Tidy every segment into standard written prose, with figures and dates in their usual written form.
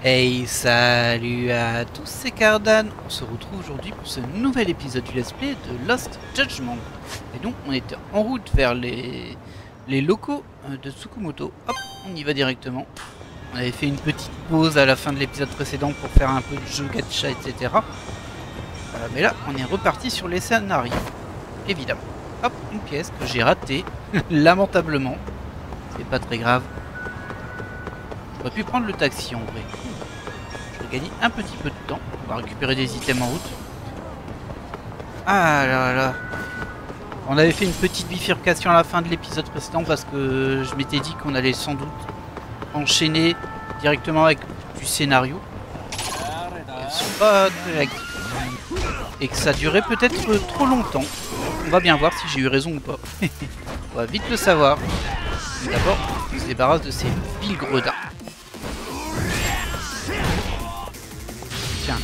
Hey, salut à tous, c'est Cardan. On se retrouve aujourd'hui pour ce nouvel épisode du let's play de Lost Judgment. Et donc, on était en route vers les locaux de Tsukumoto. Hop, on y va directement. On avait fait une petite pause à la fin de l'épisode précédent pour faire un peu de jeu gacha, etc. Mais là, on est reparti sur les scénarios, évidemment. Hop, une pièce que j'ai ratée, lamentablement. C'est pas très grave. J'aurais pu prendre le taxi en vrai. Je vais gagner un petit peu de temps. On va récupérer des items en route. Ah là là. On avait fait une petite bifurcation à la fin de l'épisode précédent parce que je m'étais dit qu'on allait sans doute enchaîner directement avec du scénario. Elles sont pas très réactives. Et que ça durait peut-être trop longtemps. On va bien voir si j'ai eu raison ou pas. On va vite le savoir. D'abord, on se débarrasse de ces vils gredins. Tiens.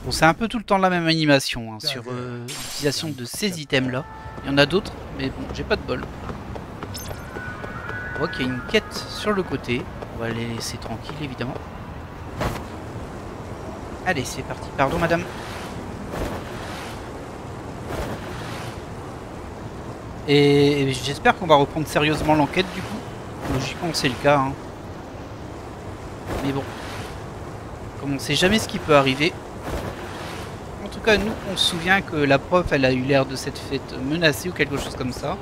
Bon, c'est un peu tout le temps la même animation hein, sur l'utilisation de ces items là. Il y en a d'autres, mais bon, j'ai pas de bol. On voit qu'il y a une quête sur le côté. On va les laisser tranquilles évidemment. Allez, c'est parti. Pardon, madame. Et j'espère qu'on va reprendre sérieusement l'enquête du coup. Logiquement, c'est le cas. Hein. Mais bon, comme on sait jamais ce qui peut arriver. En tout cas, nous, on se souvient que la prof, elle a eu l'air de cette fête menacée ou quelque chose comme ça.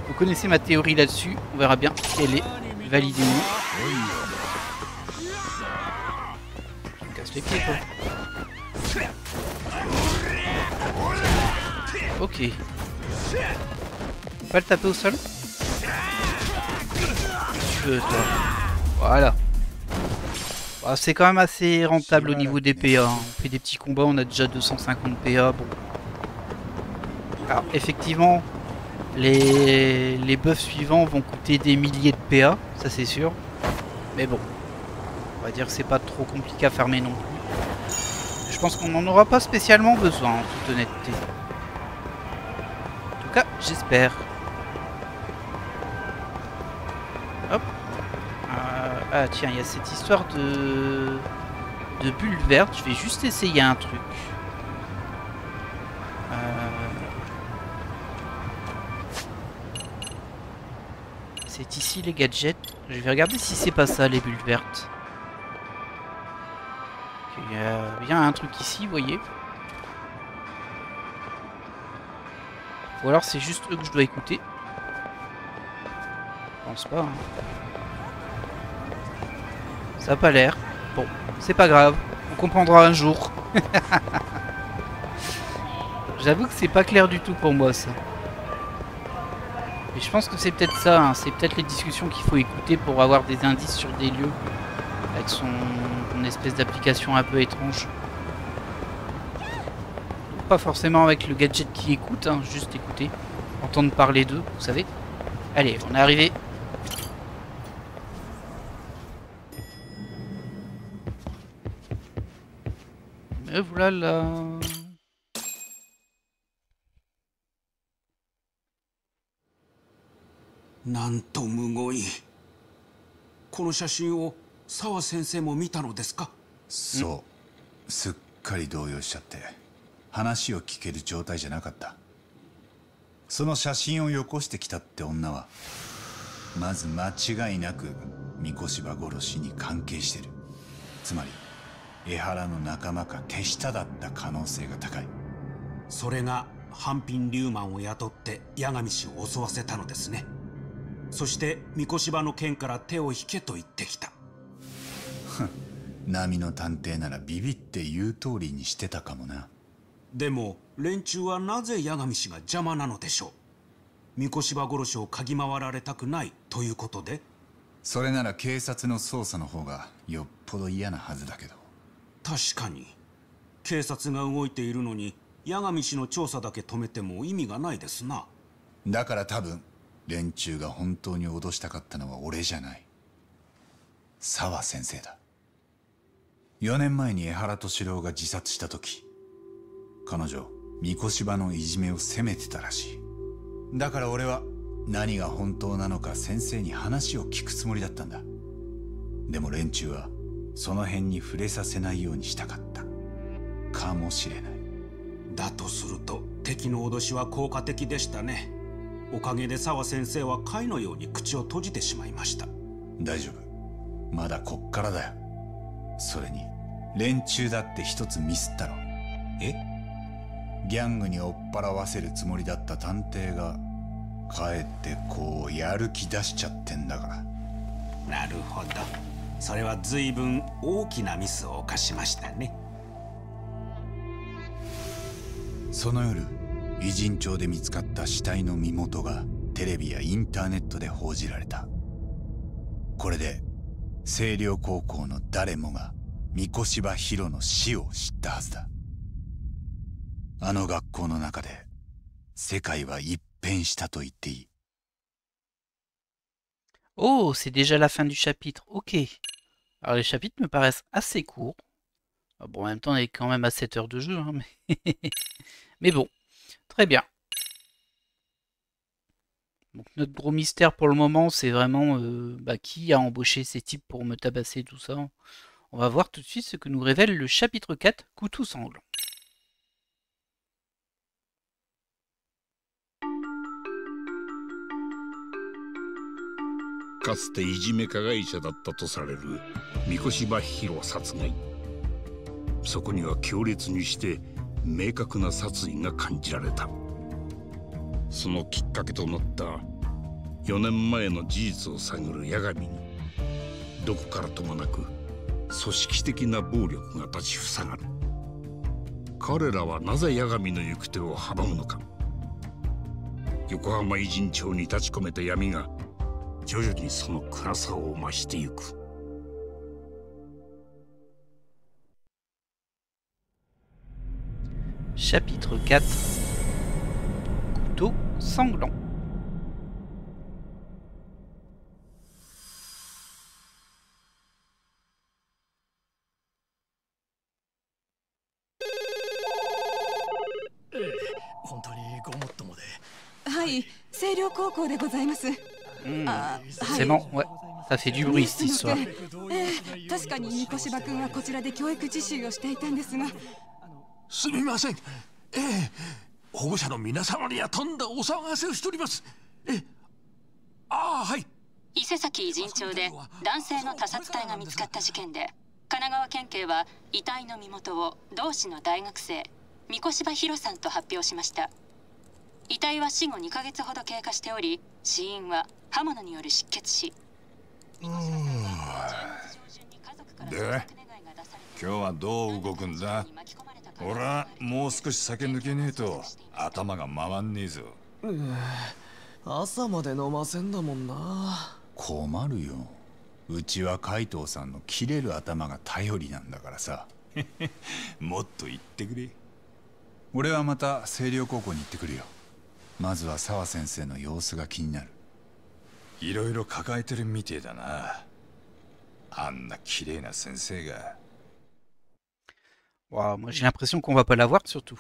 Vous connaissez ma théorie là-dessus. On verra bien si elle est validée ou non. Je me casse les pieds, quoi. Ok. Pas le taper au sol. Tu veux, toi. Voilà. Bah, c'est quand même assez rentable au niveau des PA. Hein. On fait des petits combats, on a déjà 250 PA. Bon. Alors, effectivement, les buffs suivants vont coûter des milliers de PA, ça c'est sûr. Mais bon, on va dire que c'est pas trop compliqué à farmer non plus. Je pense qu'on n'en aura pas spécialement besoin, en toute honnêteté. En tout cas, j'espère. Hop. Ah tiens, il y a cette histoire de bulle verte. Je vais juste essayer un truc. C'est ici les gadgets. Je vais regarder si c'est pas ça les bulles vertes. Il y a bien un truc ici, vous voyez. Ou alors c'est juste eux que je dois écouter. Je pense pas. Hein. Ça a pas l'air. Bon, c'est pas grave. On comprendra un jour. J'avoue que c'est pas clair du tout pour moi ça. Et je pense que c'est peut-être ça, hein. C'est peut-être les discussions qu'il faut écouter pour avoir des indices sur des lieux. Avec son espèce d'application un peu étrange. Pas forcément avec le gadget qui écoute, hein, juste écouter. Entendre parler d'eux, vous savez. Allez, on est arrivé. Me voilà.なんとむごい。この写真を澤先生も見たのですか？そう、すっかり動揺しちゃって話を聞ける状態じゃなかった。その写真をよこしてきたって女はまず間違いなく三越柴殺しに関係してる。つまり江原の仲間か手下だった可能性が高い。それが半品リューマンを雇って八神氏を襲わせたのですね。そして三越柴の剣から手を引けと言ってきた。波の探偵ならビビって言う通りにしてたかもな。でも連中はなぜ八神氏が邪魔なのでしょう。三越柴殺しを嗅ぎ回られたくないということで。それなら警察の捜査の方がよっぽど嫌なはずだけど。確かに警察が動いているのに八神氏の調査だけ止めても意味がないですな。だから多分連中が本当に脅したかったのは俺じゃない。澤先生だ。4年前に江原敏郎が自殺した時、彼女三越柴のいじめを責めてたらしい。だから俺は何が本当なのか先生に話を聞くつもりだったんだ。でも連中はその辺に触れさせないようにしたかったかもしれない。だとすると敵の脅しは効果的でしたね。おかげで沢先生は貝のように口を閉じてしまいました。大丈夫、まだこっからだよ。それに連中だって一つミスったろ。え？ギャングに追っ払わせるつもりだった探偵がかえってこうやる気出しちゃってんだから。なるほど、それは随分大きなミスを犯しましたね。その夜、偉人町で見つかった死体の身元がテレビやインターネットで報じられた。これで星稜高校の誰もが三越柴博の死を知ったはずだ。あの学校の中で世界は一変したと言っていい。Oh, c'est déjà la fin du chapitre. Ok. Alors les chapitres me paraissent assez courts. Bon, en même temps, on est quand même à 7 heures de jeu, hein, mais... mais bon, très bien. Donc notre gros mystère pour le moment, c'est vraiment qui a embauché ces types pour me tabasser, tout ça. On va voir tout de suite ce que nous révèle le chapitre 4, Couteau sanglant. かつていじめ加害者だったとされる三越柴博殺害。そこには強烈にして明確な殺意が感じられた。そのきっかけとなった4年前の事実を探る八神に、どこからともなく組織的な暴力が立ちふさがる。彼らはなぜ八神の行く手を阻むのか。横浜偉人町に立ち込めた闇が徐々にその暗さを増してゆく。Chapitre 4, Couteau sanglant. Forcément, ouais, ça fait du bruit cette histoire. 確かに三越柴君はこちらで教育実習をしていたんですが。すみません。保護者の皆様にはとんだお騒がせをしております。はい。伊勢崎偉人町で男性の他殺体が見つかった事件で、神奈川県警は遺体の身元を同市の大学生三越柴博さんと発表しました。遺体は死後2ヶ月ほど経過しており、死因は刃物による失血死。で、今日はどう動くんだ？俺はもう少し酒抜けねえと頭が回んねえぞ。朝まで飲ませんだもんな。困るよ。うちは海藤さんの切れる頭が頼りなんだからさ。もっと言ってくれ。俺はまた星稜高校に行ってくるよ。まずは沢先生の様子が気になる。いろいろ抱えてるみてえだな。あんな綺麗な先生が。Wow, moi j'ai l'impression qu'on va pas la voir surtout.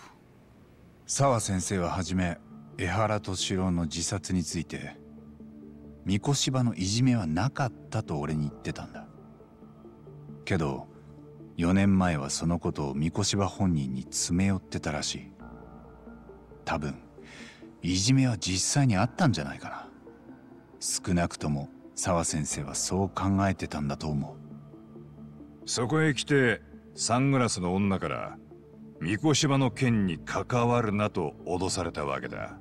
沢先生ははじめ江原敏郎の自殺について、三越柴のいじめはなかったと俺に言ってたんだ。けど4年前はそのことを三越柴本人に詰め寄ってたらしい。多分いじめは実際にあったんじゃないかな。少なくとも沢先生はそう考えてたんだと思う。そこへ来てサングラスの女から三越柴の件に関わるなと脅されたわけだ。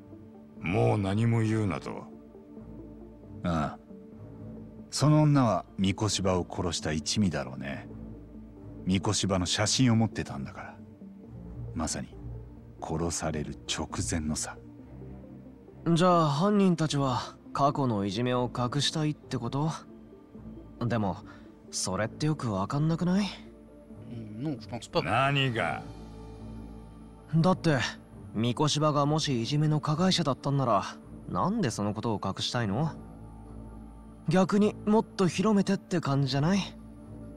もう何も言うなと。ああ、その女は三越柴を殺した一味だろうね。三越柴の写真を持ってたんだから。まさに殺される直前のさ。じゃあ犯人たちは過去のいじめを隠したいってこと？でもそれってよくわかんなくない？ Non, je pense pas. 何が？だって三越柴がもしいじめの加害者だったんなら、なんでそのことを隠したいの？逆にもっと広めてって感じじゃない？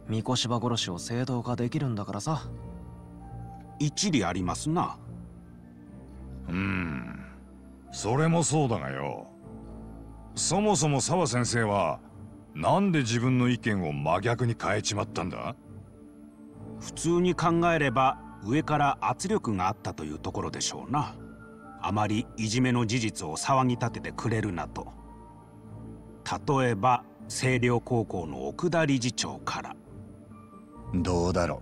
三越柴殺しを正当化できるんだからさ。一理ありますな。それもそうだがよ。そもそも沢先生はなんで自分の意見を真逆に変えちまったんだ？普通に考えれば上から圧力があったというところでしょうな。あまりいじめの事実を騒ぎ立ててくれるなと。例えば星稜高校の奥田理事長から。どうだろう、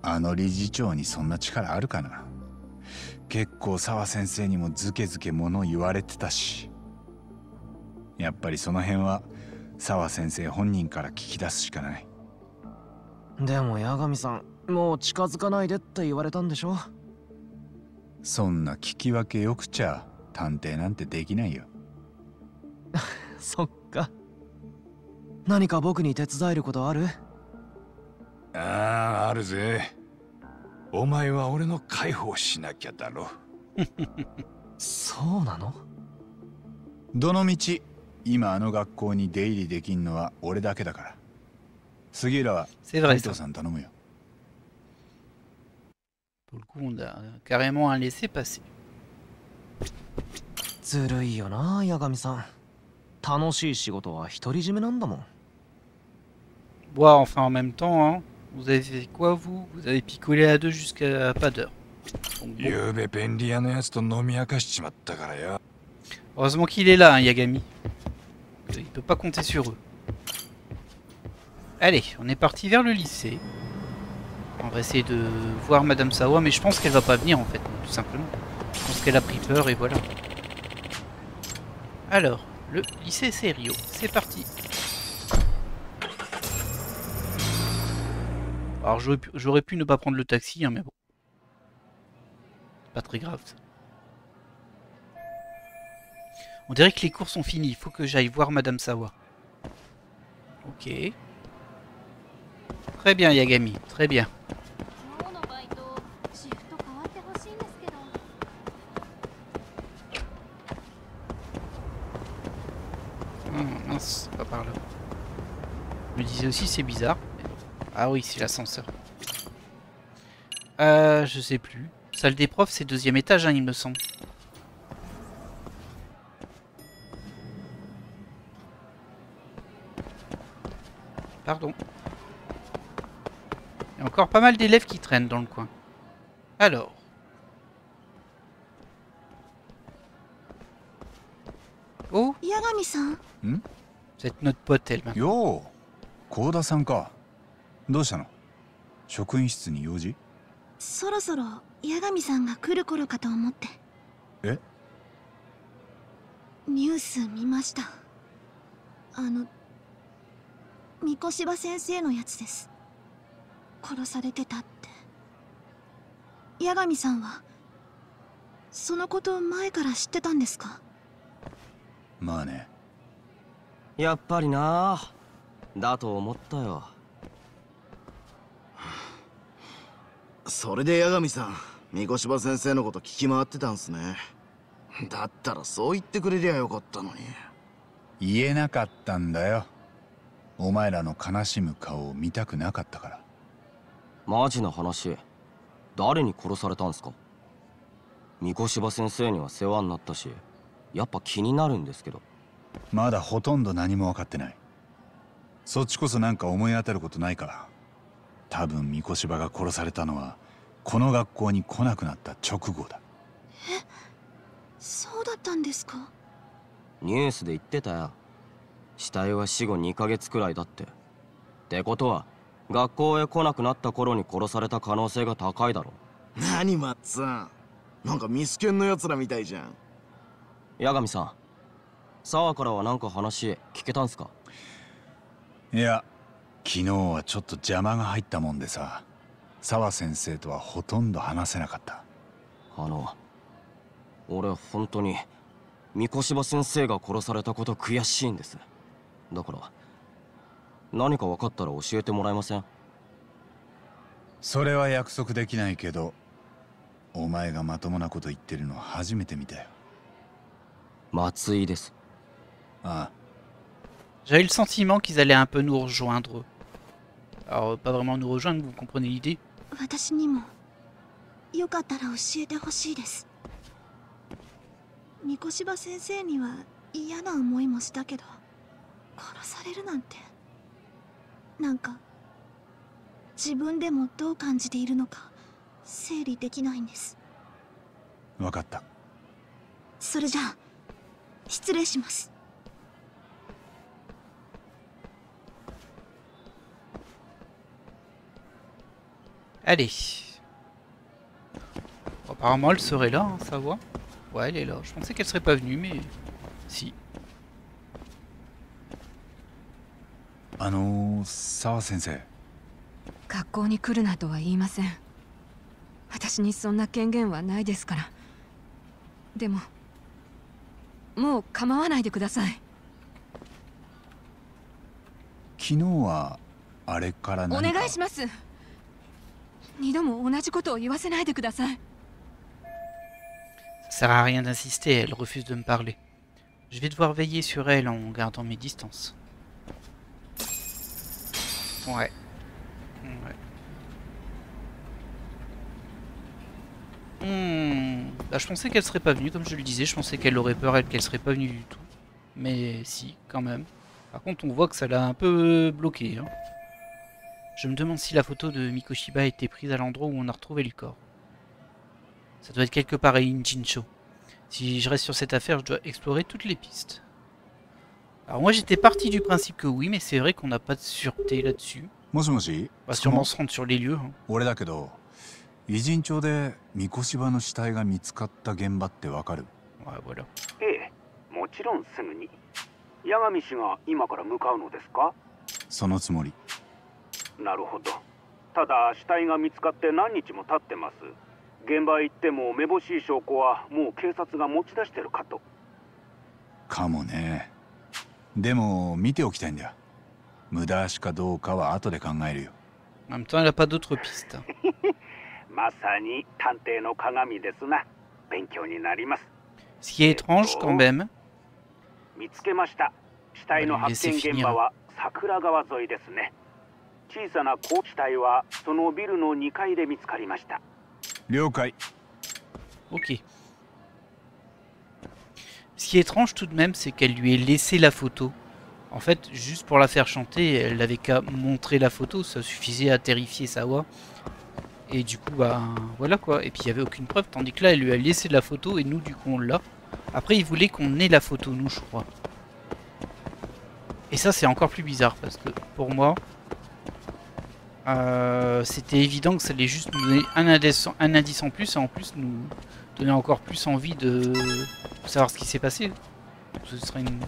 あの理事長にそんな力あるかな。結構沢先生にもズケズケ物言われてたし、やっぱりその辺は沢先生本人から聞き出すしかない。でも八神さん、もう近づかないでって言われたんでしょ？そんな聞き分けよくちゃ探偵なんてできないよ。そっか。何か僕に手伝えることある？あるぜ。お前は俺の介抱しなきゃだろ。そうなの？どのみち今あの学校に出入りできんのは俺だけだから。杉浦は斉藤さん頼むよ。Pour le coup, on a carrément un laissez-passer. ずるいよな、八神さん。楽しい仕事は独り占めなんだもん。Boah, enfin en même temps, hein. Vous avez fait quoi vous? Vous avez picolé à deux jusqu'à pas d'heure. Bon. Heureusement qu'il est là, hein, Yagami. Il peut pas compter sur eux. Allez, on est parti vers le lycée. On va essayer de voir Madame Sawa, mais je pense qu'elle va pas venir en fait, tout simplement. Je pense qu'elle a pris peur et voilà. Alors, le lycée Serio, c'est parti. Alors j'aurais pu ne pas prendre le taxi, hein, mais bon. C'est pas très grave ça. On dirait que les cours sont finis, il faut que j'aille voir Madame Sawa. Ok. Très bien Yagami, très bien. Mince, pas par là. Je me disais aussi c'est bizarre. Ah oui, c'est l'ascenseur. Je sais plus. Salle des profs, c'est deuxième étage, hein, il me semble. Pardon. Il y a encore pas mal d'élèves qui traînent dans le coin. Alors. Oh, Yagami-san. C'est notre pote, elle. Yo, Kodaさんか。どうしたの？職員室に用事？そろそろ八神さんが来る頃かと思って。え？ニュース見ました。三越柴先生のやつです。殺されてたって。八神さんはそのこと前から知ってたんですか？まあね。やっぱりな。だと思ったよ。それで八神さん、三越柴先生のこと聞き回ってたんすね。だったらそう言ってくれりゃよかったのに。言えなかったんだよ。お前らの悲しむ顔を見たくなかったから。マジな話、誰に殺されたんすか？三越柴先生には世話になったし、やっぱ気になるんですけど。まだほとんど何も分かってない。そっちこそなんか思い当たることないか？多分三越柴が殺されたのはこの学校に来なくなった直後だ。え、そうだったんですか？ニュースで言ってたよ。死体は死後2ヶ月くらいだって。ってことは学校へ来なくなった頃に殺された可能性が高いだろ。何マッツン、なんかミスケンのやつらみたいじゃん。八神さん、沢からは何か話聞けたんすか？いや、昨日はちょっと邪魔が入ったもんでさ、沢先生とはほとんど話せなかった。俺本当に三越柴先生が殺されたこと悔しいんです。だから何か分かったら教えてもらえません？それは約束できないけど、お前がまともなこと言ってるの初めて見たよ。松井です。ああ。J'avais le sentiment qu'ils allaient un peu nous rejoindre. Alors, pas vraiment nous rejoindre, vous comprenez l'idée? 私にもよかったら教えてほしいです。三越柴先生には嫌な思いもしたけど殺されるなんてなんか自分でもどう感じているのか整理できないんです。分かった。それじゃあ失礼します。Allez. Bon, apparemment elle serait là, hein, ça va. Ouais, elle est là. Je pensais qu'elle serait pas venue, mais si. 沢先生。学校に来るなとは言いません。私にそんな権限はないですから。でももう構わないでください。昨日はあれから何か。お願いします。二度も同じことを言わせないでください。Ça sert à rien d'insister, elle refuse de me parler. Je vais devoir veiller sur elle en gardant mes distances. Ouais. Bah, je pensais qu'elle serait pas venue, comme je le disais, je pensais qu'elle aurait peur, elle, qu'elle serait pas venue du tout. Mais si, quand même. Par contre, on voit que ça l'a un peu bloqué. Hein. Je me demande si la photo de Mikoshiba a été prise à l'endroit où on a retrouvé le corps. Ça doit être quelque part à Injinsho. Si je reste sur cette affaire, je dois explorer toutes les pistes. Alors moi j'étais parti du principe que oui, mais c'est vrai qu'on n'a pas de sûreté là-dessus. On va sûrement se rendre sur les lieux. Hein. 偉人町で三越柴の死体が見つかった現場ってわかる？voilà. ええ、もちろんすぐに。八神氏が今から向かうのですか？そのつもり。なるほど。ただ死体が見つかって何日も経ってます。現場へ行ってもめぼしい証拠はもう警察が持ち出してるかと。かもね。でも見ておきたいんだよ。無駄足かどうかは後で考えるよ。En même temps, elle n'a pas d'autres pistes. まさに探偵の鏡ですな。勉強になります。Ce qui est étrange quand même. 見つけました。死体の発見現場は桜川沿いですね。小さな高地体はそのビルの2階で見つかりました。了解。Ok. Ce qui est étrange tout de même, c'est qu'elle lui ait laissé la photo. En fait, juste pour la faire chanter, elle n'avait qu'à montrer la photo, ça suffisait à terrifier Sawa. Et du coup, bah voilà quoi. Et puis il n'y avait aucune preuve, tandis que là, elle lui a laissé la photo et nous, du coup, on l'a. Après, il voulait qu'on ait la photo, nous, je crois. Et ça, c'est encore plus bizarre parce que pour moi, c'était évident que ça allait juste nous donner un indice en plus et en plus nous donner encore plus envie de savoir ce qui s'est passé. Ce serait une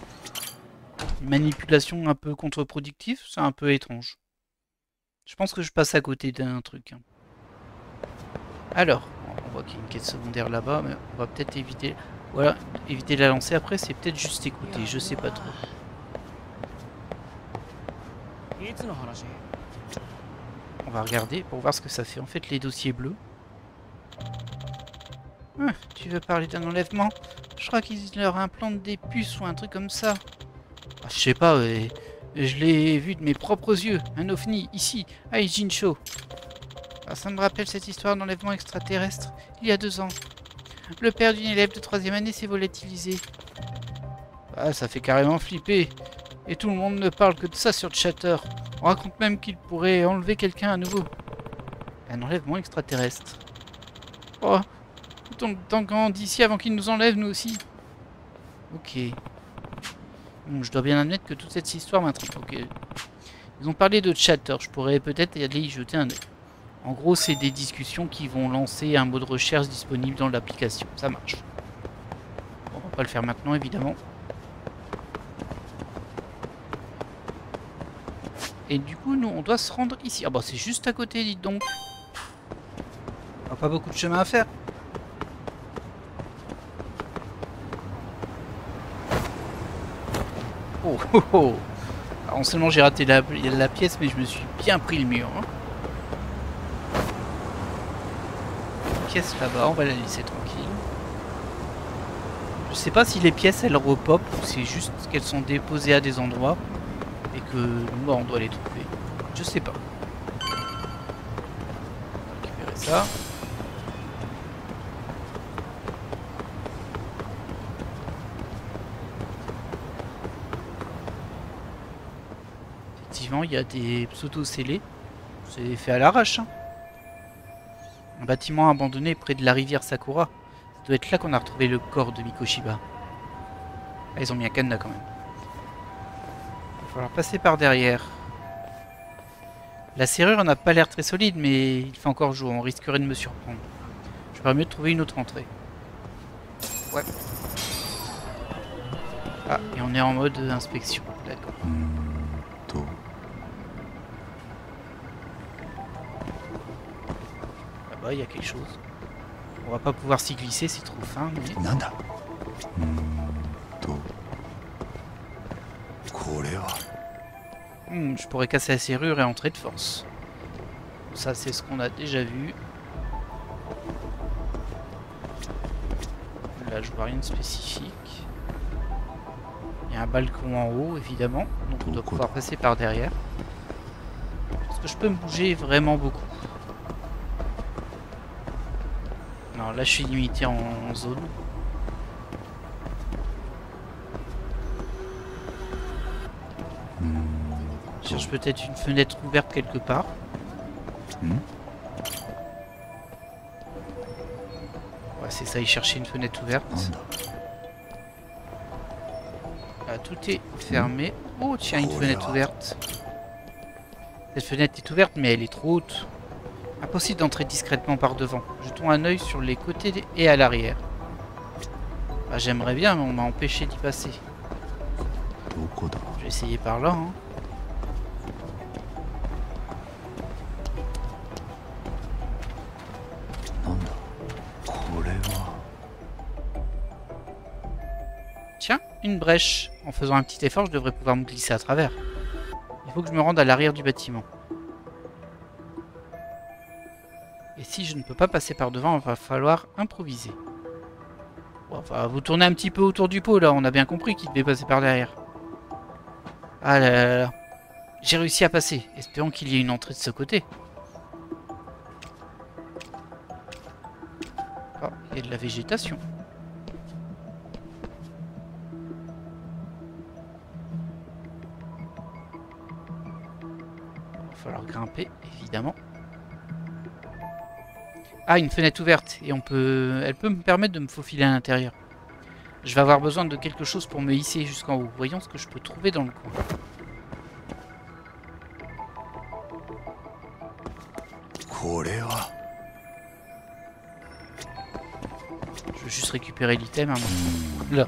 manipulation un peu contre-productive, c'est un peu étrange. Je pense que je passe à côté d'un truc. Alors, on voit qu'il y a une quête secondaire là-bas, mais on va peut-être éviter. Voilà, éviter de la lancer après, c'est peut-être juste écouter, je sais pas trop. On va regarder pour voir ce que ça fait. En fait, les dossiers bleus. Tu veux parler d'un enlèvement? Je crois qu'ils leur implantent des puces ou un truc comme ça. Ah, je sais pas, je l'ai vu de mes propres yeux. Un ovni, ici, à Ijincho. Ah, ça me rappelle cette histoire d'enlèvement extraterrestre, il y a 2 ans. Le père d'une élève de 3e année s'est volatilisé. Ah, ça fait carrément flipper. Et tout le monde ne parle que de ça sur Chatter. On raconte même qu'il pourrait enlever quelqu'un à nouveau. Un enlèvement extraterrestre. Oh, tant qu'on d'ici avant qu'il nous enlève, nous aussi. Ok. Bon, je dois bien admettre que toute cette histoire m'intrigue. Ok. Ils ont parlé de Chatter, je pourrais peut-être aller y jeter un œil. En gros, c'est des discussions qui vont lancer un mot de recherche disponible dans l'application. Ça marche. Bon, on va pas le faire maintenant, évidemment. Et du coup, nous, on doit se rendre ici. Ah bah, c'est juste à côté, dites donc. On n'a pas beaucoup de chemin à faire. Oh, oh, oh. Alors, non seulement j'ai raté la pièce, mais je me suis bien pris le mur. Hein. Pièce là-bas, on va la laisser tranquille. Je sais pas si les pièces, elles repop ou c'est juste qu'elles sont déposées à des endroits. Et que nous, on doit les trouver. Je sais pas. On va récupérer ça. effectivement, il y a des pseudo-scellés. C'est fait à l'arrache. Hein. Un bâtiment abandonné près de la rivière Sakura. Ça doit être là qu'on a retrouvé le corps de Mikoshiba. Ah, ils ont mis un cadenas quand même. Il va falloir passer par derrière. La serrure n'a pas l'air très solide, mais il fait encore jour. On risquerait de me surprendre. Je ferais mieux de trouver une autre entrée. Ouais. Ah, et on est en mode inspection. D'accord. Là-bas, il y a quelque chose. On va pas pouvoir s'y glisser, c'est trop fin, mais... Nanda. Je pourrais casser la serrure et entrer de force. Ça, c'est ce qu'on a déjà vu. Là, je vois rien de spécifique. Il y a un balcon en haut, évidemment. Donc, on doit pouvoir passer par derrière. Est-ce que je peux me bouger vraiment beaucoup? Non, là, je suis limité en zone. Je cherche peut-être une fenêtre ouverte quelque part. Ouais, c'est ça, il cherchait une fenêtre ouverte. Là, tout est fermé. Oh, tiens, une fenêtre ouverte. Cette fenêtre est ouverte, mais elle est trop haute. Impossible d'entrer discrètement par devant. Jetons un œil sur les côtés et à l'arrière. Bah, j'aimerais bien, mais on m'a empêché d'y passer. Je vais essayer par là. Hein. Tiens, une brèche. En faisant un petit effort, je devrais pouvoir me glisser à travers. Il faut que je me rende à l'arrière du bâtiment. Et si je ne peux pas passer par devant, il va falloir improviser. Bon, enfin, vous tournez un petit peu autour du pot, là. On a bien compris qu'il devait passer par derrière. Ah là là là. J'ai réussi à passer. Espérons qu'il y ait une entrée de ce côté. Oh, il y a de la végétation. Il va falloir grimper, évidemment. Ah, une fenêtre ouverte. Et elle peut me permettre de me faufiler à l'intérieur. Je vais avoir besoin de quelque chose pour me hisser jusqu'en haut. Voyons ce que je peux trouver dans le coin. Je veux juste récupérer l'item. Hein, là.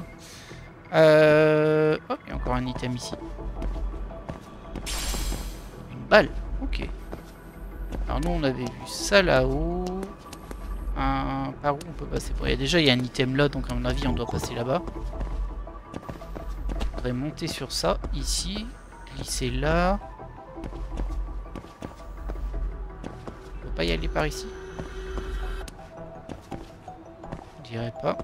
Oh, il y a encore un item ici. Une balle. Ok. Alors nous, on avait vu ça là-haut. Par où on peut passer? Bon, déjà, il y a un item là, donc à mon avis, on doit passer là-bas. On devrait monter sur ça, ici. Glisser là. On peut pas y aller par ici? Je dirais pas.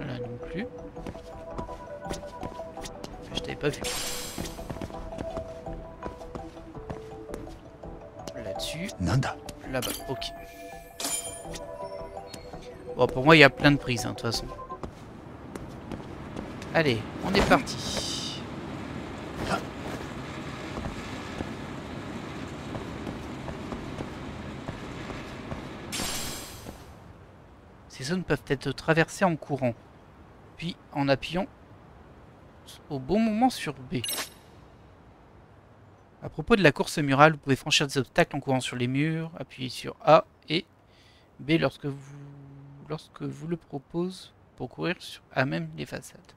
Là non plus. Je t'avais pas vu. Là-dessus. Là-bas, ok. Bon, pour moi, il y a plein de prises, hein, de toute façon. Allez, on est parti. Ces zones peuvent être traversées en courant, puis en appuyant au bon moment sur B. À propos de la course murale, vous pouvez franchir des obstacles en courant sur les murs, appuyez sur A et B lorsque vous le propose pour courir sur A même les façades.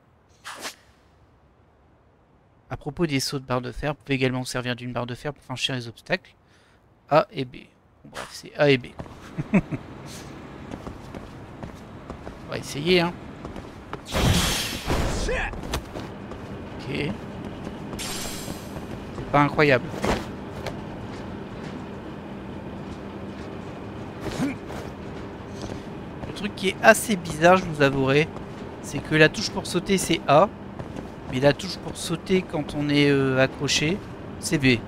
À propos des sauts de barre de fer, vous pouvez également vous servir d'une barre de fer pour franchir les obstacles A et B. Bon, bref, c'est A et B. On va essayer, hein. Ok. C'est pas incroyable. Le truc qui est assez bizarre, je vous avouerai, c'est que la touche pour sauter c'est A, mais la touche pour sauter quand on est accroché, c'est B.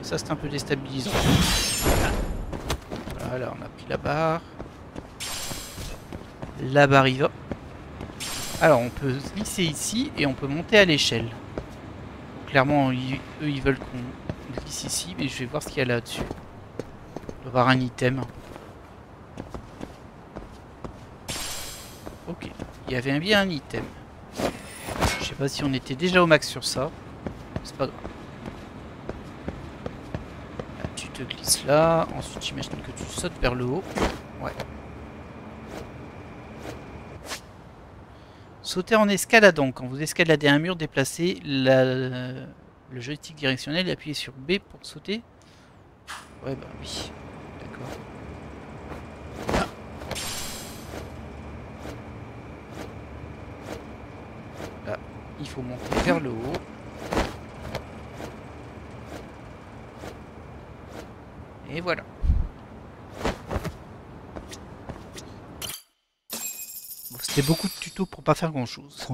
Ça c'est un peu déstabilisant. Voilà, on a pris la barre. La barre y va. Alors on peut se glisser ici et on peut monter à l'échelle. Clairement eux ils veulent qu'on glisse ici, mais je vais voir ce qu'il y a là-dessus. Il doit y avoir un item. Ok, il y avait bien un item. Je sais pas si on était déjà au max sur ça. C'est pas grave. Là, tu te glisses là. Ensuite j'imagine que tu sautes vers le haut. Ouais. Sauter en escaladant. Quand vous escaladez un mur, déplacez le joystick directionnel et appuyez sur B pour sauter. Ouais bah oui. D'accord. Là, il faut monter vers le haut. Et voilà. Bon, c'était beaucoup de tutos pour pas faire grand chose.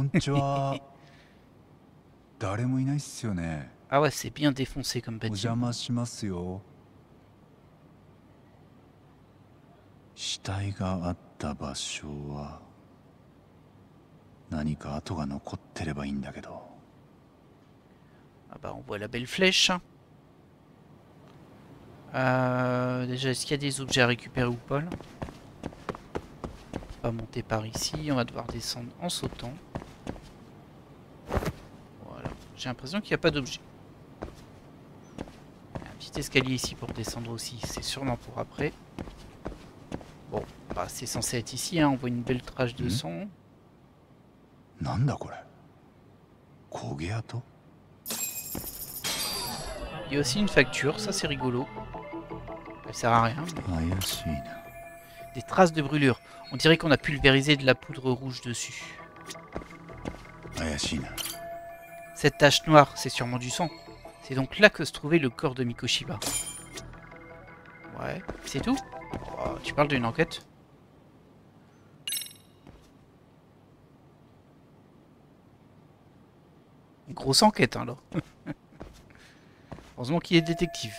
Ah ouais, c'est bien défoncé comme bâtiment. 死体があった場所は何か跡が残ってればいいんだけど。 Ah bah on voit la belle flèche. Déjà, est-ce qu'il y a des objets à récupérer ou pas là? On va monter par ici, on va devoir descendre en sautant. Voilà, j'ai l'impression qu'il n'y a pas d'objet. Un petit escalier ici pour descendre aussi, c'est sûrement pour après. Bon, bah, c'est censé être ici, hein. On voit une belle trace de sang. Il y a aussi une facture, ça c'est rigolo. Elle sert à rien. Mais... Des traces de brûlure. On dirait qu'on a pulvérisé de la poudre rouge dessus. Cette tache noire, c'est sûrement du sang. C'est donc là que se trouvait le corps de Mikoshiba. Ouais, c'est tout? Oh, tu parles d'une enquête? Une grosse enquête, hein, là. Heureusement qu'il est détective.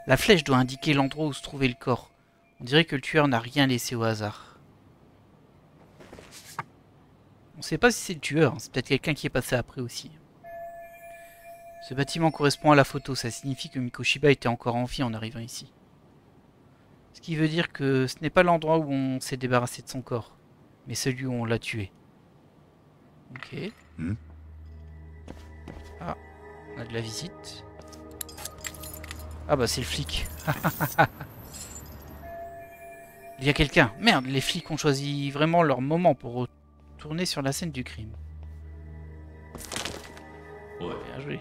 La flèche doit indiquer l'endroit où se trouvait le corps. On dirait que le tueur n'a rien laissé au hasard. On ne sait pas si c'est le tueur, hein. C'est peut-être quelqu'un qui est passé après aussi. Ce bâtiment correspond à la photo, ça signifie que Mikoshiba était encore en vie en arrivant ici. Ce qui veut dire que ce n'est pas l'endroit où on s'est débarrassé de son corps, mais celui où on l'a tué. Ok. Ah, on a de la visite. Ah bah c'est le flic. Il y a quelqu'un. Merde, les flics ont choisi vraiment leur moment pour retourner sur la scène du crime. Ouais, bien joué.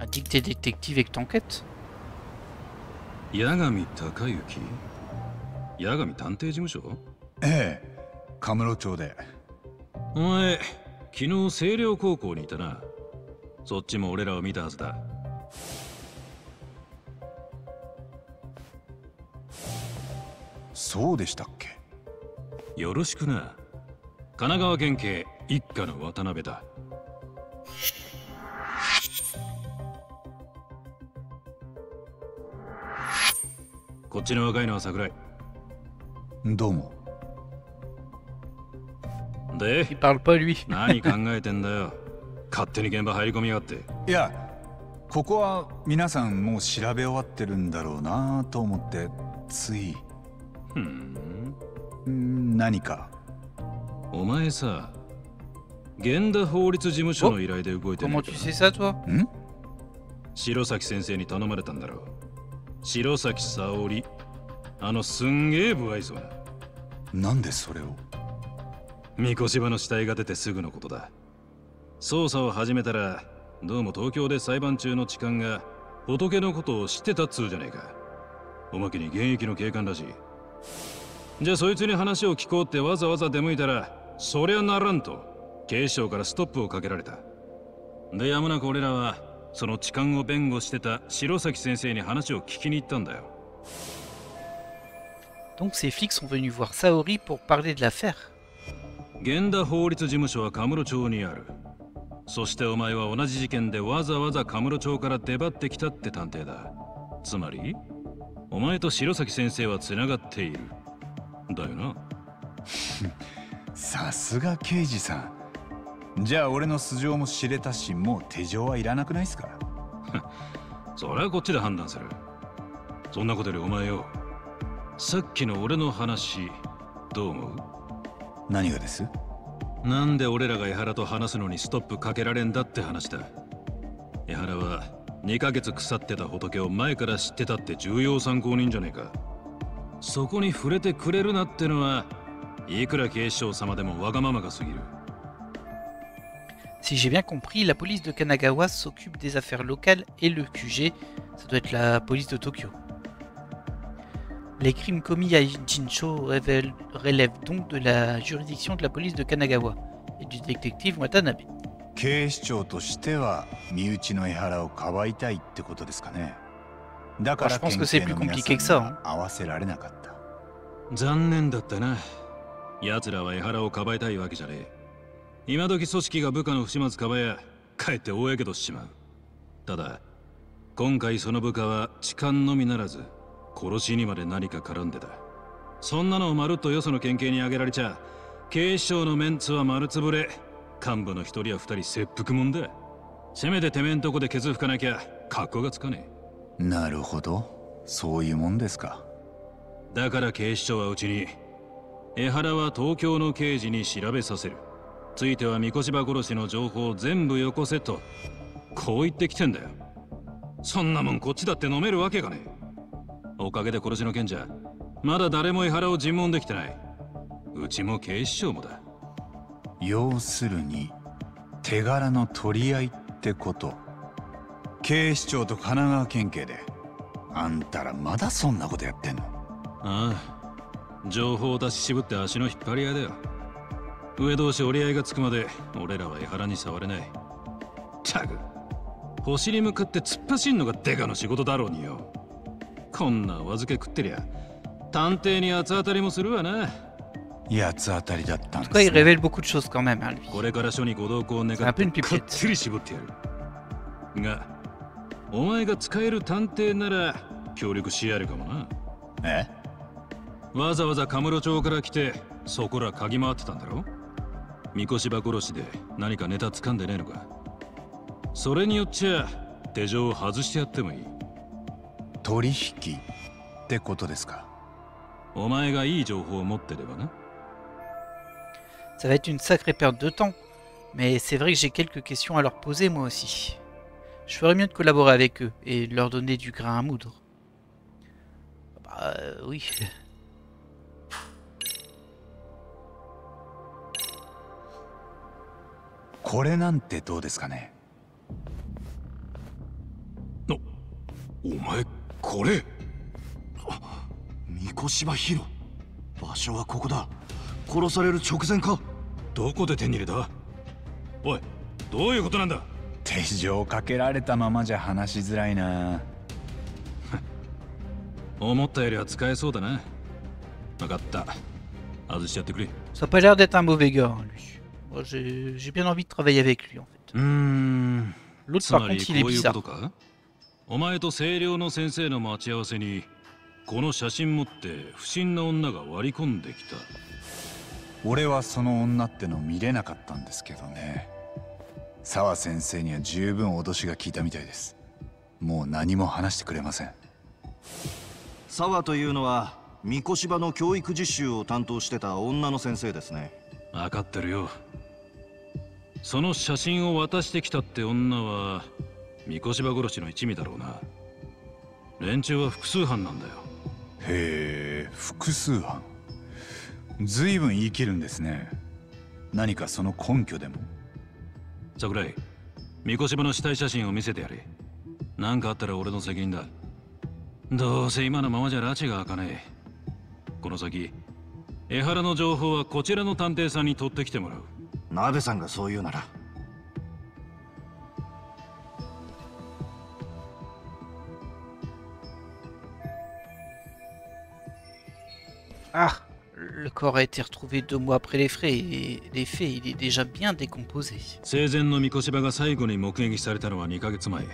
A dit que t'es détective et que t'enquêtes. Yagami Takayuki? Yagami Tantei Jimusho? ええ、カムロ町で。お前、昨日星稜高校にいたな。そっちも俺らを見たはずだ。そうでしたっけ？よろしくな。神奈川県警一課の渡辺だ。こっちの若いのは桜井。どうも。で、何考えてんだよ。勝手に現場入り込みやがって。いや、ここは皆さんもう調べ終わってるんだろうなと思ってつい。何か。お前さ、源田法律事務所の依頼で動いてるのか。白崎先生に頼まれたんだろう。白崎沙織、あのすんげえ不愛想な。なんでそれを？三越柴の死体が出てすぐのことだ。捜査を始めたら、どうも東京で裁判中の痴漢が仏のことを知ってたっつうじゃねえか。おまけに現役の警官らしい。じゃあそいつに話を聞こうってわざわざ出向いたら、そりゃならんと警視庁からストップをかけられた。でやむなく俺らはその痴漢を弁護してた白崎先生に話を聞きに行ったんだよ。Donc ces flics sont venus voir Saori pour parler de l'affaire. 源田法律事務所はカムロ町にある。そしてお前は同じ事件でわざわざカムロ町から出張ってきたって探偵だ。つまりお前と白崎先生はつながっているだよな。さすが刑事さん。じゃあ俺の素性も知れたし、もう手錠はいらなくないっすか？それはこっちで判断する。そんなことよりお前よ、さっきの俺の話どう思う？何がです？なんで俺らが江原と話すのにストップかけられんだって話だ。江原は2ヶ月腐ってた仏を前から知ってたって重要参考人じゃねえか。そこに触れてくれるなってのはいくら警視庁様でもわがままが過ぎる。Si j'ai bien compris, la police de Kanagawa s'occupe des affaires locales et le QG, ça doit être la police de Tokyo. Les crimes commis à Jincho relèvent donc de la juridiction de la police de Kanagawa et du détective Watanabe. 警視庁としては身内の江原をかばいたいってことですかね。だから県警の皆さんが合わせられなかった。残念だったな。奴らは江原をかばいたいわけじゃねえ。今時組織が部下の不始末かばやかえって大やけどしちまう。ただ今回その部下は痴漢のみならず殺しにまで何か絡んでた。そんなのをまるっとよその県警に挙げられちゃ警視庁のメンツは丸つぶれ。幹部の一人や二人切腹もんだ。せめててめえんとこでケツ拭かなきゃ格好がつかねえ。なるほど、そういうもんですか。だから警視庁はうちに江原は東京の刑事に調べさせる。ついては三越場殺しの情報を全部よこせとこう言ってきてんだよ。そんなもんこっちだって飲めるわけがねえ。おかげで殺しの件じゃまだ誰も江原を尋問できてない。うちも警視庁もだ。要するに手柄の取り合いってこと。警視庁と神奈川県警で。あんたらまだそんなことやってんの？ああ、情報を出し渋って足の引っ張り合いだよ。上同士折り合いがつくまで俺らは江原に触れない。たく星に向かって突っ走んのがデカの仕事だろうによ。こんなお預け食ってりゃ探偵に八つ当たりもするわな。八つ当たりだったんですね。En tout cas, il révèle beaucoup de choses quand même, hein, lui. これから署にご同行を願ってかっちり絞ってやる。がお前が使える探偵なら協力しやるかもな。え？わざわざカムロ町から来てそこら嗅ぎ回ってたんだろ。三越場殺しで何かネタ掴んでねえのか。それによっちゃ手錠を外してやってもいい。取引ってことですか？お前がいい情報を持ってればな。Ça va être une sacrée perte de temps, mais c'est vrai que j'ai quelques questions à leur poser moi aussi. Je ferais mieux de collaborer avec eux et de leur donner du grain à moudre. Bah oui. これなんてどうですかね？お前これ三越場ヒロ。場所はここだ。殺される直前か？どこで手に入れた？おい、どういうことなんだ？手錠かけられたままじゃ話しづらいな。思ったよりは使えそうだな。分かった。外しちゃってくれ。Ça a pas l'air d'être un mauvais gars, lui. Moi, j'ai bien envie de travailler avec lui, en fait. L'autre, par contre, il est bizarre. お前と清涼の先生の待ち合わせにこの写真持って不審な女が割り込んできた。俺はその女っての見れなかったんですけどね。沢先生には十分脅しが効いたみたいです。もう何も話してくれません。沢というのは三越場の教育実習を担当してた女の先生ですね。分かってるよ。その写真を渡してきたって女は三越場殺しの一味だろうな。連中は複数犯なんだよ。へえ、複数犯。ずいぶん言い切るんですね。何かその根拠でも。桜井、三越場の死体写真を見せてやれ。何かあったら俺の責任だ。どうせ今のままじゃ拉致が開かねえ。この先江原の情報はこちらの探偵さんに取ってきてもらう。鍋さんがそう言うなら。Ah, le corps a été retrouvé 2 mois après les faits et il est déjà bien décomposé. 生前の三越場が最後に目撃されたのは2ヶ月前、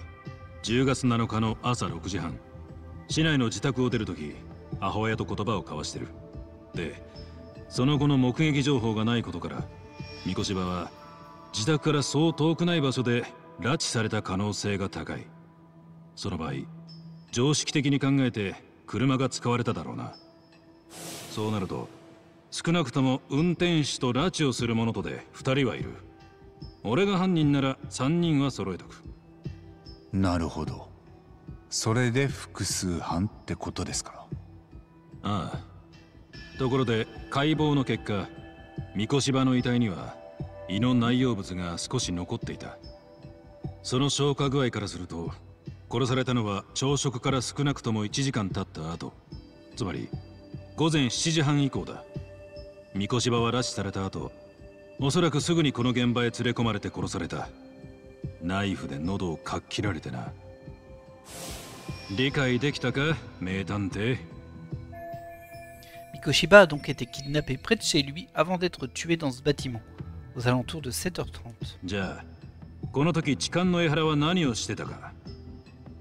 10月7日の朝6時半。市内の自宅を出るとき、母親と言葉を交わしてる。で、その後の目撃情報がないことから、三越場は自宅からそう遠くない場所で拉致された可能性が高い。その場合、常識的に考えて車が使われただろうな。そうなると、少なくとも運転手と拉致をする者とで2人はいる。俺が犯人なら3人は揃えとく。なるほど。それで複数犯ってことですか。ああ。ところで解剖の結果、三越場の遺体には胃の内容物が少し残っていた。その消化具合からすると、殺されたのは朝食から少なくとも1時間経った後、つまり午前7時半以降だ。三越場は拉致された後、おそらくすぐにこの現場へ連れ込まれて殺された。ナイフで喉をかっ切られてな。理解できたか、名探偵。Mikoshiba a donc été kidnappé près de chez lui avant d'être tué dans ce bâtiment, aux alentours de 7h30. じゃあ、この時痴漢の江原は何をしてたか。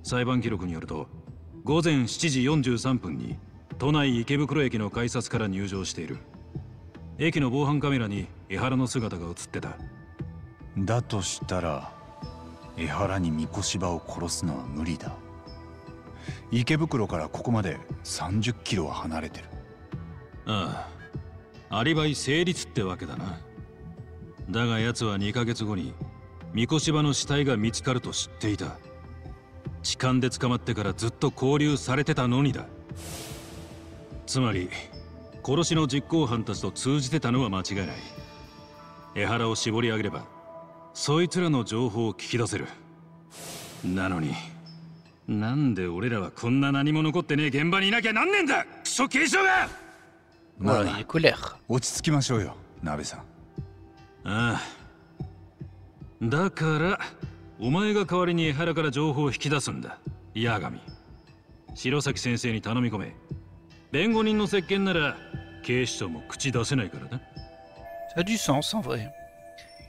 裁判記録によると、午前7時43分に都内池袋駅の改札から入場している。駅の防犯カメラに江原の姿が映ってた。だとしたら江原に三越場を殺すのは無理だ。池袋からここまで30キロは離れてる。ああ、アリバイ成立ってわけだな。だが奴は2ヶ月後に三越場の死体が見つかると知っていた。痴漢で捕まってからずっと勾留されてたのにだ。つまり殺しの実行犯たちと通じてたのは間違いない。江原を絞り上げればそいつらの情報を聞き出せる。なのになんで俺らはこんな何も残ってねえ現場にいなきゃなんねえんだ、クソ警視庁が。まあ、落ち着きましょうよ、鍋さん。ああ、だからお前が代わりに江原から情報を引き出すんだ、八神。白崎先生に頼み込め。弁護人の接見なら警視庁も口出せないからな。Ça a du sens en vrai.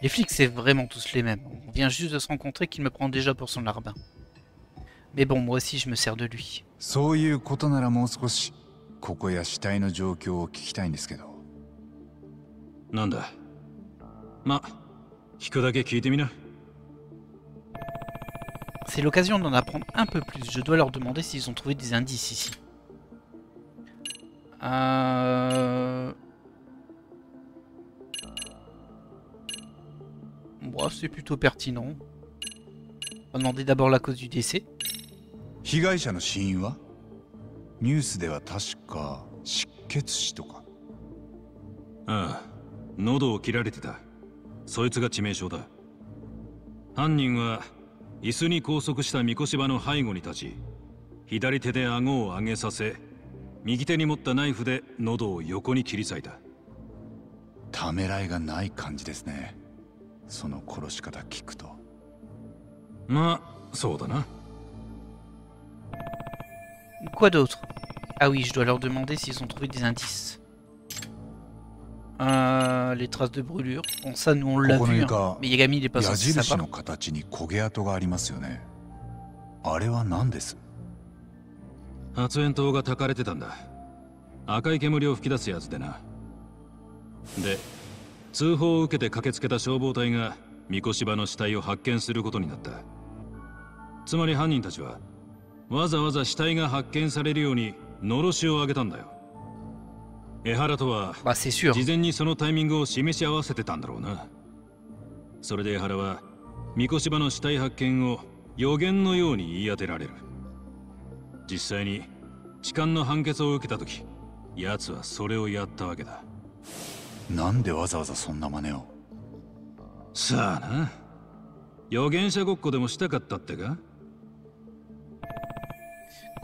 Les flics c'est vraiment tous les mêmes. On vient juste de se rencontrer qu'il me prend déjà pour son larbin. Mais bon, moi aussi je me sers de lui. そういうことならもう少しここや死体の状況を聞きたいんですけど。なんだ。ま、聞くだけ聞いてみな。C'est l'occasion d'en apprendre un peu plus. Je dois leur demander s'ils ont trouvé des indices ici. Bon, c'est plutôt pertinent. On va demander d'abord la cause du décès. 被害者の死因は？ニュースでは確か失血死とか。ああ、喉を切られてた。そいつが致命傷だ。犯人は椅子に拘束した三越場の背後に立ち、左手で顎を上げさせ、右手に持ったナイフで喉を横に切り裂いた。ためらいがない感じですね。その殺し方聞くと。まあ、そうだな。Quoi d'autre? Ah oui, je dois leur demander s'ils ont trouvé des indices. Les traces de brûlure. Bon, ça, nous on l'a vu, hein. Mais Yagami il est pas censé savoir. 矢印の形に焦げ跡がありますよね。あれは何です？発煙筒が焚かれてたんだ。赤い煙を吹き出すやつでな。で、通報を受けて駆けつけた消防隊が三越場の死体を発見することになった。つまり犯人たちはわざわざ死体が発見されるようにのろしを上げたんだよ。江原とは事前にそのタイミングを示し合わせてたんだろうな。それで江原は三越場の死体発見を予言のように言い当てられる。実際に痴漢の判決を受けた時、奴はそれをやったわけだ。なんでわざわざそんな真似を？さあな。予言者ごっこでもしたかったってか？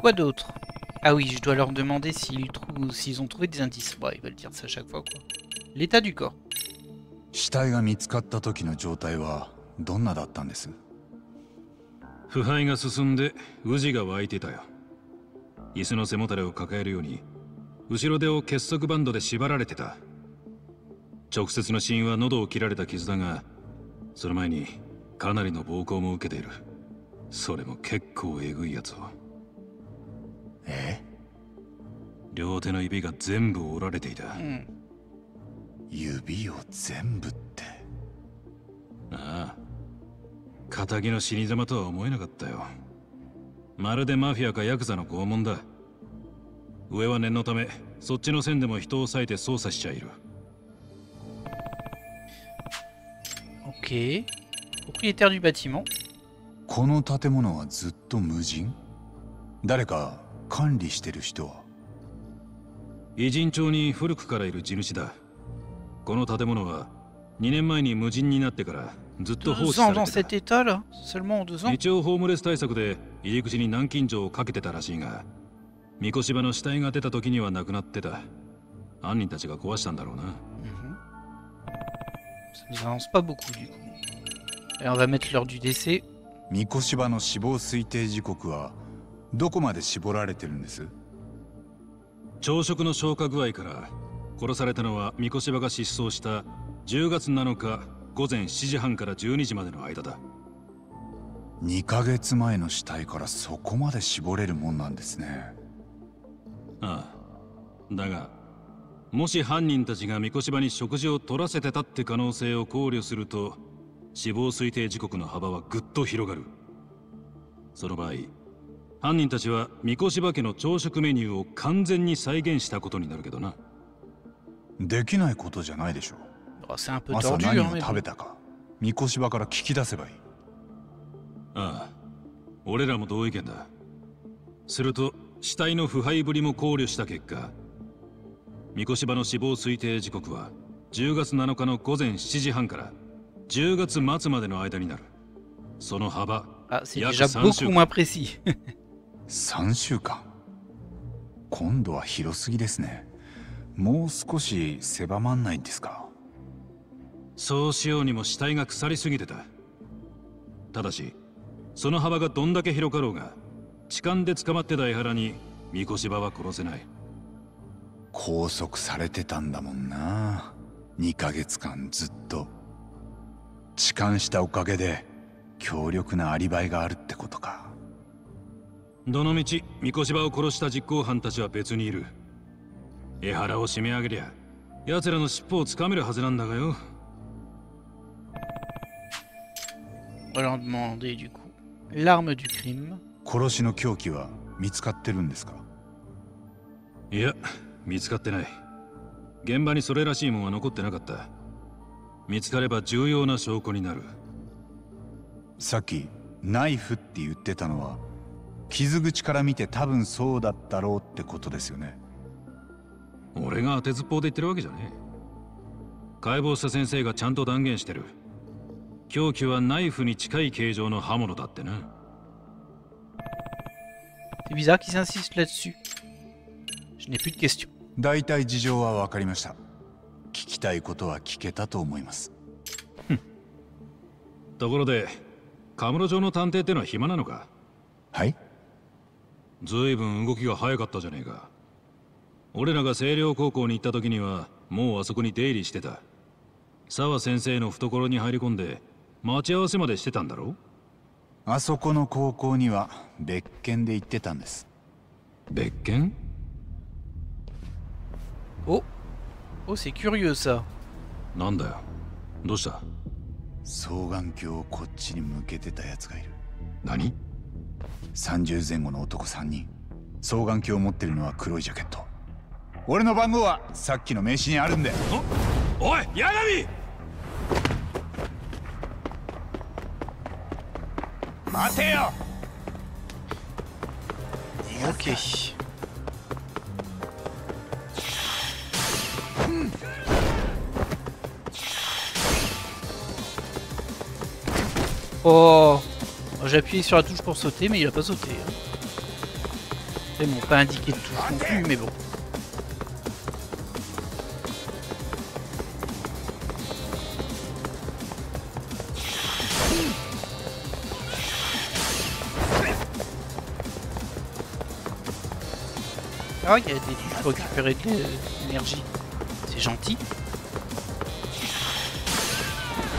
Quoi d'autre? Ah oui, je dois leur demander s'ils ont trouvé des indices. Bah, ils veulent dire ça à chaque fois, quoi. L'état du corps. 死体が見つかった時の状態はどんなだったんです？腐敗が進んで、ウジが湧いてたよ。椅子の背もたれを抱えるように、後ろ手を結束バンドで縛られてた。直接の死因は喉を切られた傷だが、その前にかなりの暴行も受けている。それも結構えぐいやつを。両手の指が全部折られていた。指を全部って。ああ、仇の死に様とは思えなかったよ。まるでマフィアかヤクザの拷問だ。上は念のためそっちの線でも人を割いて操作しちゃいる。Ok. Propriétaire du bâtiment. この建物はずっと無人？誰か管理してる人は？偉人町に古くからいる地主だ。この建物は2年前に無人になってからずっと放置されてた。一応ホームレス対策で入り口に南京錠をかけてたらしいが、三越場の死体が出た時にはなくなってた。犯人たちが壊したんだろうな。Ça nous avance pas beaucoup du coup. Et on va mettre l'heure du décès. 三越場の死亡推定時刻はどこまで絞られてるんです？朝食の消化具合から殺されたのは三越場が失踪した10月7日午前7時半から12時までの間だ。2ヶ月前の死体からそこまで絞れるもんなんですね。ああ、だがもし犯人たちが三越場に食事を取らせてたって可能性を考慮すると、死亡推定時刻の幅はぐっと広がる。その場合、犯人たちは三越場家の朝食メニューを完全に再現したことになるけどな。できないことじゃないでしょう。朝何を食べたか三越場から聞き出せばいい。ああ、俺らも同意見だ。すると死体の腐敗ぶりも考慮した結果、三越場の死亡推定時刻は10月7日の午前7時半から10月末までの間になる。その幅、約3週間。3週間。今度は広すぎですね。もう少し狭まんないんですか？そうしようにも死体が腐りすぎてた。ただしその幅がどんだけ広かろうが、痴漢で捕まってた江原に三越場は殺せない。拘束されてたんだもんな。2ヶ月間ずっと。痴漢したおかげで強力なアリバイがあるってことか。どのみち三越場を殺した実行犯たちは別にいる。江原を締め上げりゃ奴らの尻尾をつかめるはずなんだがよ。On va leur demander du coup l'arme du crime. 殺しの凶器は見つかってるんですか？いや、見つかってない。現場にそれらしいもんは残ってなかった。見つかれば重要な証拠になる。さっきナイフって言ってたのは傷口から見て多分そうだったろうってことですよね。俺が当てずっぽうで言ってるわけじゃねえ。解剖した先生がちゃんと断言してる。凶器はナイフに近い形状の刃物だってな。C'est bizarre qu'ils insistent là-dessus. Je n'ai plus de questions. 大体事情は分かりました。聞きたいことは聞けたと思います。ところで、カムロ町の探偵ってのは暇なのか？はい。ずいぶん動きが早かったじゃねえか。俺らが星稜高校に行った時にはもうあそこに出入りしてた。沢先生の懐に入り込んで待ち合わせまでしてたんだろ？あそこの高校には別件で行ってたんです。別件？お、c'est curieux ça。なんだよ。どうした？双眼鏡をこっちに向けてたやつがいる。何？30前後の男3人。双眼鏡を持ってるのは黒いジャケット。俺の番号はさっきの名刺にあるんで。おい、八神！待てよ。Ok。Oh, j'ai appuyé sur la touche pour sauter, mais il a pas sauté. Ils m'ont pas indiqué de touche non plus, mais bon. Ah, il y a des tuches pour récupérer de l'énergie. C'est gentil.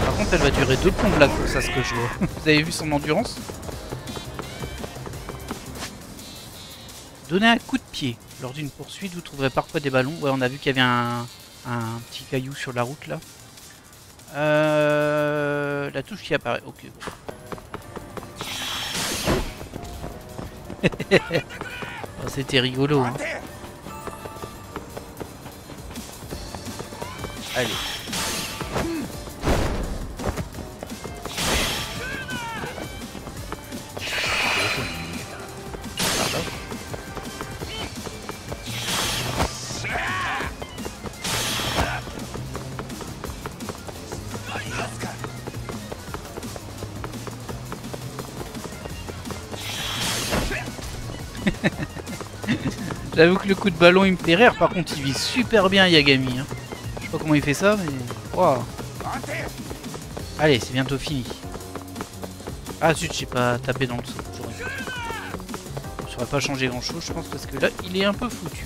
Par contre, elle va durer 2 plombes la course à ce que je vois. Vous avez vu son endurance? Donner un coup de pied. Lors d'une poursuite, vous trouverez parfois des ballons. Ouais, on a vu qu'il y avait un petit caillou sur la route là. La touche qui apparaît. Ok. Oh, c'était rigolo. Hein. Allez. J'avoue que le coup de ballon il me fait rire, par contre il vise super bien Yagami. Hein. Je sais pas comment il fait ça, mais... Wow. Allez, c'est bientôt fini. Ah zut, j'ai pas tapé dans le saut. Ça aurait pas changé grand chose, je pense, parce que là, il est un peu foutu.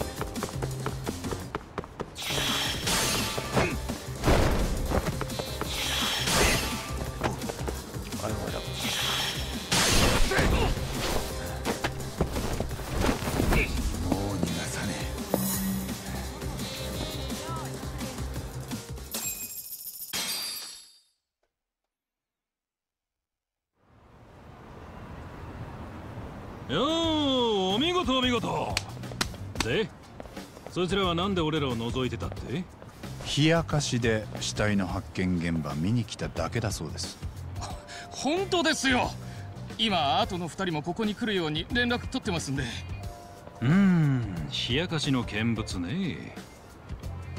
よー、お見事お見事。で、そちらはなんで俺らを覗いてたって？冷やかしで死体の発見現場見に来ただけだそうです。本当ですよ。今後の2人もここに来るように連絡取ってますんで。冷やかしの見物ね。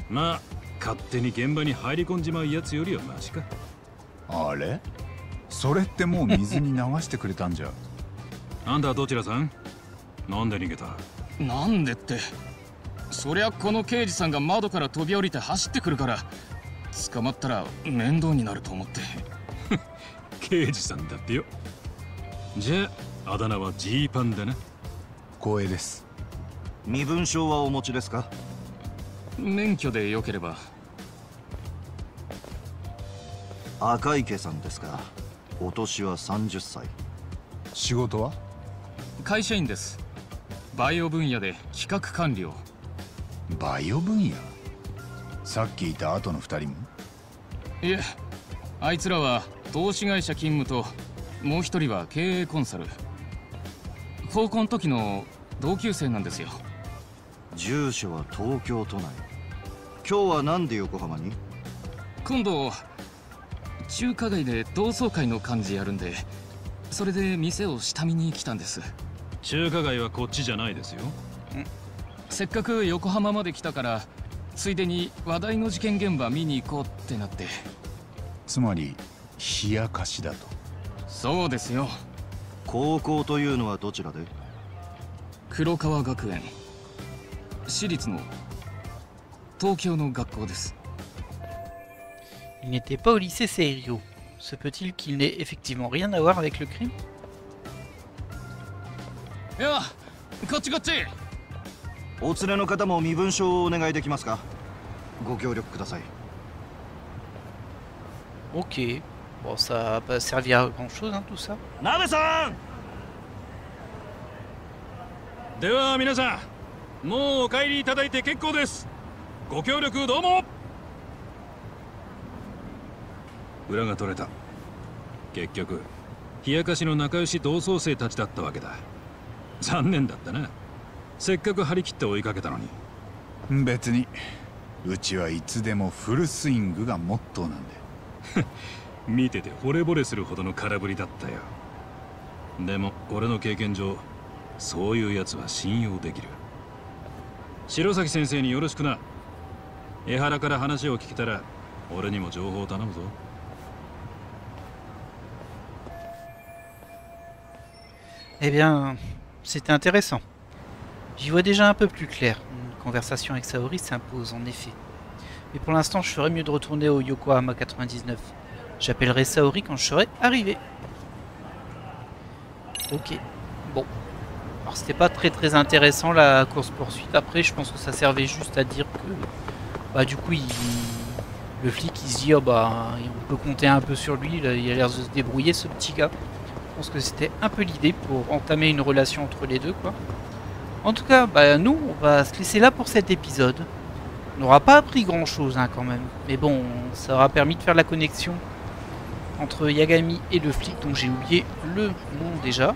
まあ勝手に現場に入り込んじまうやつよりはマシか。あれ？それってもう水に流してくれたんじゃ。あんたはどちらさん？なんで逃げた？なんでって、そりゃこの刑事さんが窓から飛び降りて走ってくるから、捕まったら面倒になると思って。刑事さんだってよ。じゃああだ名はジーパンだな。光栄です。身分証はお持ちですか？免許でよければ。赤池さんですか？お年は30歳。仕事は？会社員です。バイオ分野で企画管理を。バイオ分野？さっきいた後の2人も？いえ、あいつらは投資会社勤務と、もう一人は経営コンサル。高校の時の同級生なんですよ。住所は東京都内。今日はなんで横浜に？今度中華街で同窓会の幹事やるんで、それで店を下見に来たんです。中華街はこっちじゃないですよ。せっかく横浜まで来たから、ついでに話題の事件現場見に行こうってなって。つまり冷やかしだと？そうですよ。高校というのはどちらで？黒川学園、私立の東京の学校です。Il n'était pas au lycée Seirio. Se peut-il qu'il n'ait effectivement rien à voir avec le crime? いや、こっちこっち。お連れの方も身分証をお願いできますか？ご協力ください。Ok. Bon, ça va pas servir à grand chose, hein, tout ça. ナベさん。では皆さん、もうお帰りいただいて結構です。ご協力どうも。裏が取れた。結局冷やかしの仲良し同窓生たちだったわけだ。残念だったな。せっかく張り切って追いかけたのに。別にうちはいつでもフルスイングがモットーなんで。見てて惚れ惚れするほどの空振りだったよ。でも俺の経験上、そういうやつは信用できる。白崎先生によろしくな。江原から話を聞けたら俺にも情報を頼むぞ。Eh bien, c'était intéressant. J'y vois déjà un peu plus clair. Une conversation avec Saori s'impose en effet. Mais pour l'instant, je ferais mieux de retourner au Yokohama 99. J'appellerai Saori quand je serai arrivé. Ok. Bon. Alors c'était pas très intéressant la course poursuite. Après je pense que ça servait juste à dire que bah du coup le flic il se dit oh bah on peut compter un peu sur lui, il a l'air de se débrouiller ce petit gars. Je pense que c'était un peu l'idée pour entamer une relation entre les deux quoi. En tout cas bah nous on va se laisser là pour cet épisode. On n'aura pas appris grand chose hein, quand même. Mais bon ça aura permis de faire la connexion entre Yagami et le flic dont j'ai oublié le nom déjà.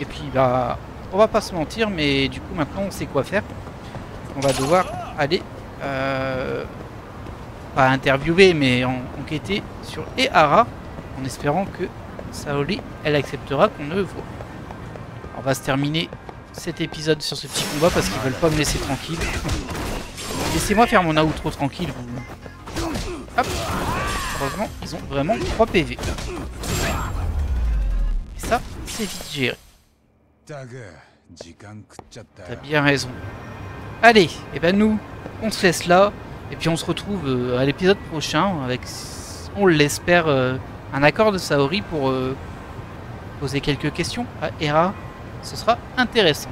Et puis bah on va pas se mentir mais du coup maintenant on sait quoi faire. On va devoir aller pas interviewer mais enquêter sur Ehara en espérant que Saori elle acceptera qu'on le voit. On va se terminer cet épisode sur ce petit combat parce qu'ils veulent pas me laisser tranquille. Laissez-moi faire mon outro tranquille vous. Hop. Heureusement ils ont vraiment 3 PV. Et ça c'est vite géré. T'as bien raison. Allez, et ben nous, on se laisse là. Et puis on se retrouve à l'épisode prochain avec, on l'espère, un accord de Saori pour poser quelques questions à Hera. Ce sera intéressant.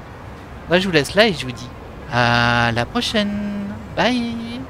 Bah, je vous laisse là et je vous dis à la prochaine. Bye.